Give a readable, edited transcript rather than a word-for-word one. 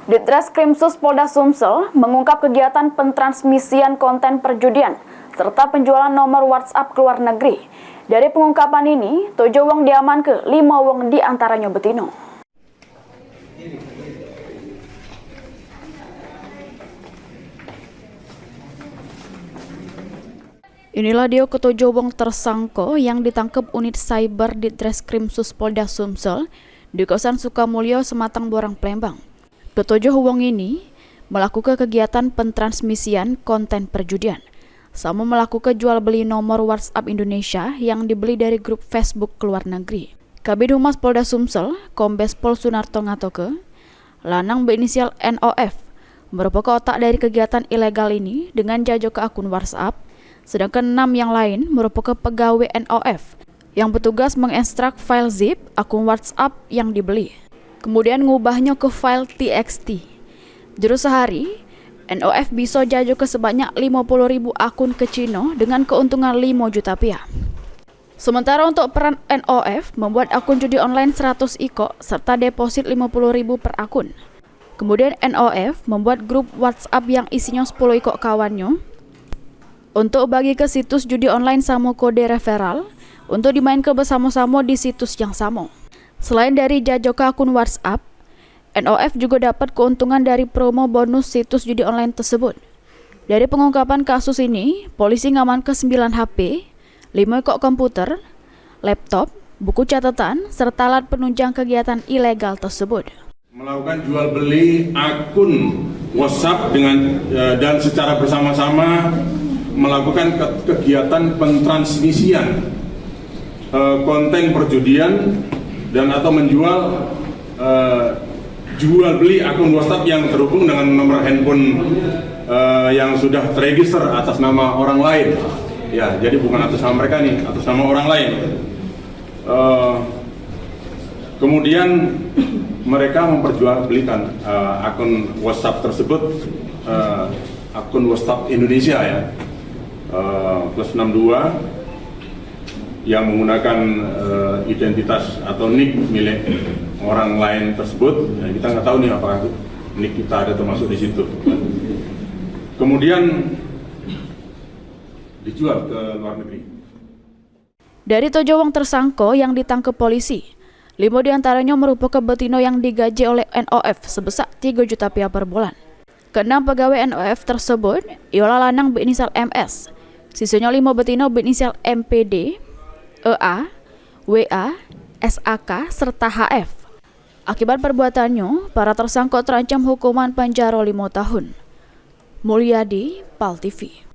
Ditreskrimsus Polda Sumsel mengungkap kegiatan pentransmisian konten perjudian serta penjualan nomor WhatsApp ke luar negeri. Dari pengungkapan ini, 7 wong diamankan, 5 wong diantaranya betino. Inilah dia ketujuh wong tersangka yang ditangkap unit cyber Ditreskrimsus Polda Sumsel di kawasan Sukamulyo, Sematang, Borang, Palembang. Ketujuh wong ini melakukan kegiatan pentransmisian konten perjudian, sama melakukan jual beli nomor WhatsApp Indonesia yang dibeli dari grup Facebook ke luar negeri. Kabid Humas Polda Sumsel, Kombes Pol Sunarto ngatoke, lanang berinisial NOF merupakan otak dari kegiatan ilegal ini dengan jajak ke akun WhatsApp, sedangkan 6 yang lain merupakan pegawai NOF yang bertugas mengekstrak file zip akun WhatsApp yang dibeli, kemudian ngubahnya ke file TXT. Jero sehari, NOF bisa jajak ke sebanyak 50.000 akun ke Cina dengan keuntungan 5 juta rupiah. Sementara untuk peran NOF membuat akun judi online 100 iko serta deposit 50.000 per akun. Kemudian NOF membuat grup WhatsApp yang isinya 10 iko kawannya untuk bagi ke situs judi online sama kode referral untuk dimainkan bersama-sama di situs yang sama. Selain dari jajak ke akun WhatsApp, NOF juga dapat keuntungan dari promo bonus situs judi online tersebut. Dari pengungkapan kasus ini, polisi ngamankan 9 HP, 5 ekor komputer, laptop, buku catatan, serta alat penunjang kegiatan ilegal tersebut. Melakukan jual beli akun WhatsApp dan secara bersama-sama melakukan kegiatan pentransmisian konten perjudian dan atau menjual jual beli akun WhatsApp yang terhubung dengan nomor handphone yang sudah terregister atas nama orang lain. Ya, jadi bukan atas nama mereka nih, atas nama orang lain. Kemudian mereka memperjualbelikan akun WhatsApp tersebut, akun WhatsApp Indonesia ya, plus 62 yang menggunakan identitas atau nick milik orang lain tersebut. Ya, kita nggak tahu nih apakah nick kita ada termasuk di situ. Kemudian dijual ke luar negeri. Dari 7 wong tersangka yang ditangkap polisi, 5 diantaranya merupakan betino yang digaji oleh NOF sebesar 3 juta rupiah per bulan. Ke-6 pegawai NOF tersebut ialah lanang berinisial MS, sisanya 5 betino berinisial MPD, EA, WA, SAK, serta HF. Akibat perbuatannya, para tersangka terancam hukuman penjara 5 tahun. Mulyadi, PAL TV.